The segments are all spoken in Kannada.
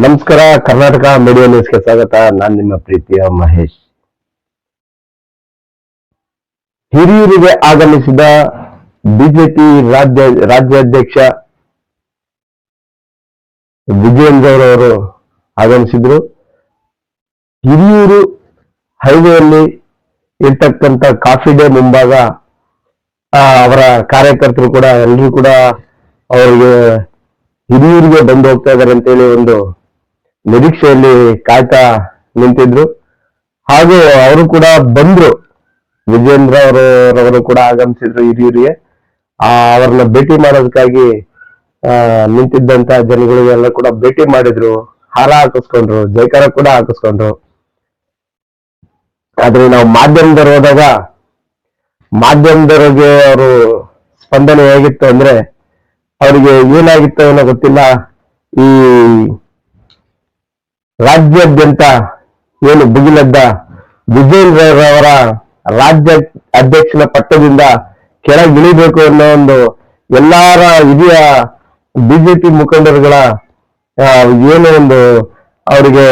ನಮಸ್ಕಾರ. ಕರ್ನಾಟಕ ಮೀಡಿಯಾ ನ್ಯೂಸ್ಗೆ ಸ್ವಾಗತ. ನಾನು ನಿಮ್ಮ ಪ್ರೀತಿಯ ಮಹೇಶ್. ಹಿರಿಯೂರಿಗೆ ಆಗಮಿಸಿದ ಬಿಜೆಪಿ ರಾಜ್ಯಾಧ್ಯಕ್ಷ ವಿಜಯೇಂದ್ರ ಅವರು ಆಗಮಿಸಿದ್ರು. ಹಿರಿಯೂರು ಹೈವೇಯಲ್ಲಿ ಇರ್ತಕ್ಕಂಥ ಕಾಫಿ ಡೇ ಮುಂಭಾಗ ಅವರ ಕಾರ್ಯಕರ್ತರು ಕೂಡ ಎಲ್ಲರೂ ಕೂಡ ಅವರಿಗೆ ಹಿರಿಯೂರಿಗೆ ಬಂದು ಹೋಗ್ತಾ ಇದ್ದಾರೆ ಅಂತೇಳಿ ಒಂದು ನಿರೀಕ್ಷೆಯಲ್ಲಿ ಕಾಯ್ತಾ ನಿಂತಿದ್ರು. ಹಾಗೂ ಅವರು ಕೂಡ ಬಂದ್ರು. ವಿಜೇಂದ್ರ ಅವರವರು ಕೂಡ ಆಗಮಿಸಿದ್ರು ಹಿರಿಯೂರಿಗೆ. ಅವರನ್ನ ಭೇಟಿ ಮಾಡೋದಕ್ಕಾಗಿ ನಿಂತಿದ್ದಂತ ಜನಗಳಿಗೆಲ್ಲ ಕೂಡ ಭೇಟಿ ಮಾಡಿದ್ರು, ಹಾರ ಹಾಕಿಸ್ಕೊಂಡ್ರು, ಜೈಕಾರ ಕೂಡ ಹಾಕಿಸ್ಕೊಂಡ್ರು. ಆದ್ರೆ ನಾವು ಮಾಧ್ಯಮದವರು ಹೋದಾಗ ಮಾಧ್ಯಮದವರಿಗೆ ಅವರು ಸ್ಪಂದನೆ ಹೇಗಿತ್ತು ಅಂದ್ರೆ, ಅವರಿಗೆ ಏನಾಗಿತ್ತು ಅನ್ನೋ ಗೊತ್ತಿಲ್ಲ. ಈ ರಾಜ್ಯಾದ್ಯಂತ ಏನು ಭುಗಿಲೆದ್ದ ವಿಜೇಂದ್ರರವರ ರಾಜ್ಯ ಅಧ್ಯಕ್ಷನ ಪಟ್ಟದಿಂದ ಕೆಳಗಿಳಿಬೇಕು ಅನ್ನೋ ಒಂದು ಎಲ್ಲಾರ ಹಿರಿಯ ಬಿಜೆಪಿ ಮುಖಂಡರುಗಳ ಏನು ಒಂದು ಅವರಿಗೆ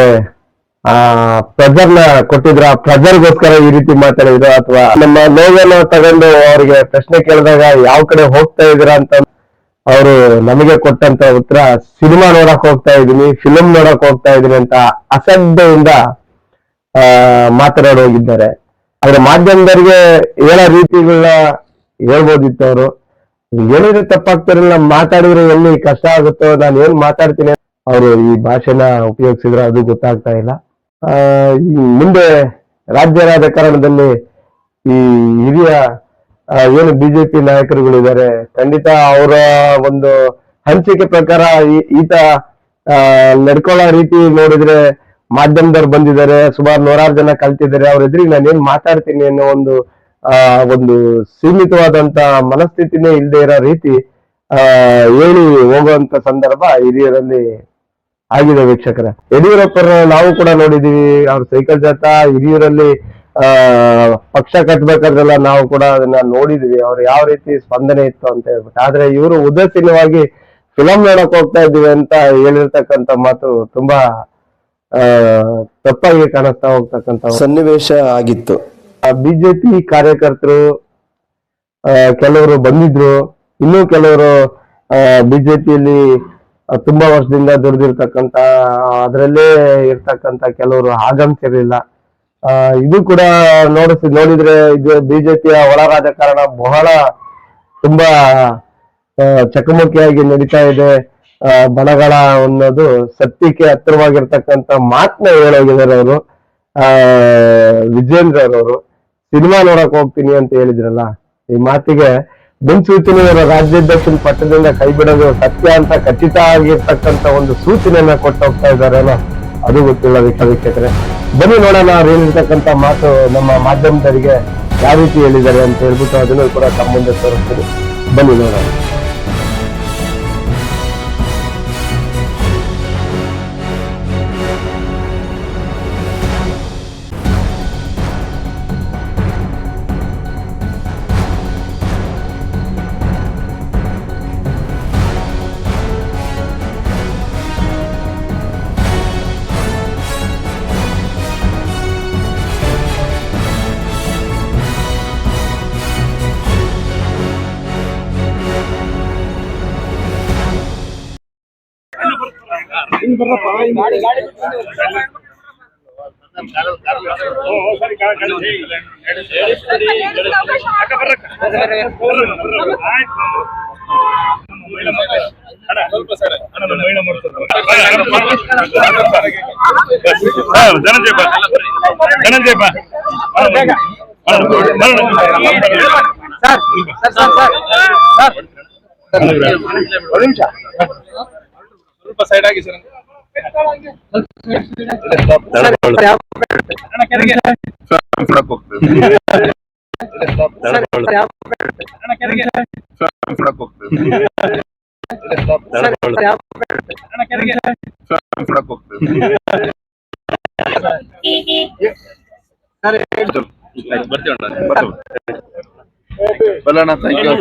ಪ್ರೆಜರ್ನ ಕೊಟ್ಟಿದ್ರ, ಪ್ರೆಜರ್ಗೋಸ್ಕರ ಈ ರೀತಿ ಮಾತಾಡಿದ್ರು, ಅಥವಾ ನಮ್ಮ ಲೋಗನ ತಗೊಂಡು ಅವರಿಗೆ ಪ್ರಶ್ನೆ ಕೇಳಿದಾಗ ಯಾವ ಕಡೆ ಹೋಗ್ತಾ ಇದ್ದೀರಾ ಅಂತ ಅವರು ನಮಗೆ ಕೊಟ್ಟಂತ ಉತ್ತರ, ಸಿನಿಮಾ ನೋಡಕ್ ಹೋಗ್ತಾ ಇದೀನಿ, ಫಿಲಂ ನೋಡಕ್ ಹೋಗ್ತಾ ಇದೀನಿ ಅಂತ ಅಸಡ್ಡೆಯಿಂದ ಮಾತನಾಡಿ ಹೋಗಿದ್ದಾರೆ. ಆದ್ರೆ ಮಾಧ್ಯಮದವರಿಗೆ ಹೇಳೋ ರೀತಿಗಳನ್ನ ಹೇಳ್ಬೋದಿತ್ತು. ಅವರು ಹೇಳಿದ್ರೆ ತಪ್ಪಾಗ್ತಾರಲ್ಲ, ಮಾತಾಡಿದ್ರೆ ಎಲ್ಲಿ ಕಷ್ಟ ಆಗುತ್ತೋ, ನಾನು ಏನ್ ಮಾತಾಡ್ತೀನಿ ಅವರು ಈ ಭಾಷೆನ ಉಪಯೋಗಿಸಿದ್ರೆ ಅದು ಗೊತ್ತಾಗ್ತಾ ಇಲ್ಲ. ಮುಂದೆ ರಾಜ್ಯ ರಾಜಕಾರಣದಲ್ಲಿ ಈ ಹಿರಿಯ ಏನು ಬಿಜೆಪಿ ನಾಯಕರುಗಳಿದ್ದಾರೆ, ಖಂಡಿತ ಅವರ ಒಂದು ಹಂಚಿಕೆ ಪ್ರಕಾರ ಈತ ನಡ್ಕೊಳ್ಳೋ ರೀತಿ ನೋಡಿದ್ರೆ ಮಾಧ್ಯಮದವ್ರು ಬಂದಿದ್ದಾರೆ, ಸುಮಾರು 100 ಜನ ಕಲ್ತಿದ್ದಾರೆ, ಅವ್ರ ಎದುರಿಗೆ ನಾನು ಏನ್ ಮಾತಾಡ್ತೀನಿ ಅನ್ನೋ ಒಂದು ಸೀಮಿತವಾದಂತ ಮನಸ್ಥಿತಿನೇ ಇಲ್ಲದೆ ಇರೋ ರೀತಿ ಹೇಳಿ ಹೋಗುವಂತ ಸಂದರ್ಭ ಹಿರಿಯರಲ್ಲಿ ಆಗಿದೆ. ವೀಕ್ಷಕರೇ, ಯಡಿಯೂರಪ್ಪರ ನಾವು ಕೂಡ ನೋಡಿದೀವಿ. ಅವ್ರ ಸೈಕಲ್ ಜಾಥಾ ಹಿರಿಯೂರಲ್ಲಿ ಪಕ್ಷ ಕಟ್ಬೇಕಾದ್ರೆಲ್ಲ ನಾವು ಕೂಡ ಅದನ್ನ ನೋಡಿದ್ವಿ, ಅವ್ರು ಯಾವ ರೀತಿ ಸ್ಪಂದನೆ ಇತ್ತು ಅಂತ ಹೇಳ್ಬಿಟ್ಟು. ಆದ್ರೆ ಇವರು ಉದಾಸೀನವಾಗಿ ಫಿಲಂ ನೋಡಕ್ ಹೋಗ್ತಾ ಇದ್ದೀವಿ ಅಂತ ಹೇಳಿರ್ತಕ್ಕಂಥ ಮಾತು ತುಂಬಾ ತಪ್ಪಾಗಿ ಕಾಣಿಸ್ತಾ ಹೋಗ್ತಕ್ಕಂಥ ಸನ್ನಿವೇಶ ಆಗಿತ್ತು. ಬಿಜೆಪಿ ಕಾರ್ಯಕರ್ತರು ಕೆಲವರು ಬಂದಿದ್ರು, ಇನ್ನೂ ಕೆಲವರು ಬಿಜೆಪಿಯಲ್ಲಿ ತುಂಬಾ ವರ್ಷದಿಂದ ದುಡಿದಿರ್ತಕ್ಕಂಥ ಅದರಲ್ಲೇ ಇರ್ತಕ್ಕಂಥ ಕೆಲವರು ಆಗಮಿಸಿರ್ಲಿಲ್ಲ. ಇದು ಕೂಡ ನೋಡಿದ್ರೆ ಇದು ಬಿಜೆಪಿಯ ಒಳ ರಾಜಕಾರಣ ಬಹಳ ತುಂಬಾ ಚಕಮಕಿಯಾಗಿ ನಡೀತಾ ಇದೆ. ಬಣಗಳ ಅನ್ನೋದು ಸತ್ಯಕ್ಕೆ ಹತ್ತಿರವಾಗಿರ್ತಕ್ಕಂಥ ಮಾತನ್ನ ಹೇಳೋಗಿದ್ದಾರೆ ಅವರು. ವಿಜೇಂದ್ರ ಅವರು ಸಿನಿಮಾ ನೋಡಕ್ ಹೋಗ್ತೀನಿ ಅಂತ ಹೇಳಿದ್ರಲ್ಲ, ಈ ಮಾತಿಗೆ ಮುನ್ಸೂಚನೆ ರಾಜ್ಯಾಧ್ಯಕ್ಷನ ಪಟ್ಟದಿಂದ ಕೈ ಬಿಡೋದು ಸತ್ಯ ಅಂತ ಖಚಿತ ಆಗಿರ್ತಕ್ಕಂಥ ಒಂದು ಸೂಚನೆಯನ್ನ ಕೊಟ್ಟು ಹೋಗ್ತಾ ಇದ್ದಾರೇನೋ ಅದು ಗೊತ್ತಿಲ್ಲ. ವೀಕ್ಷಕರೇ, ಬನ್ನಿ ನೋಡೋಣ ಅವ್ರು ಹೇಳಿರ್ತಕ್ಕಂಥ ಮಾತು ನಮ್ಮ ಮಾಧ್ಯಮದವರಿಗೆ ಯಾವ ರೀತಿ ಹೇಳಿದ್ದಾರೆ ಅಂತ ಹೇಳ್ಬಿಟ್ಟು ಅದನ್ನು ಕೂಡ ತಮ್ಮ ಮುಂದೆ ತೋರಿಸ್ತೀನಿ. ಬನ್ನಿ ನೋಡೋಣ. ಸ್ವಲ್ಪ ಸೈಡ್ ಆಗಿ sir. Balana, thank you.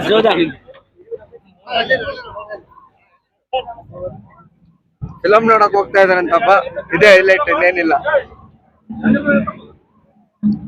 Film ನೋಡಕ್ ಹೋಗ್ತಾ ಇದಾರಂತಪ್ಪ, ಇದೇ ಹೈಲೈಟ್, ಇನ್ನೇನಿಲ್ಲ.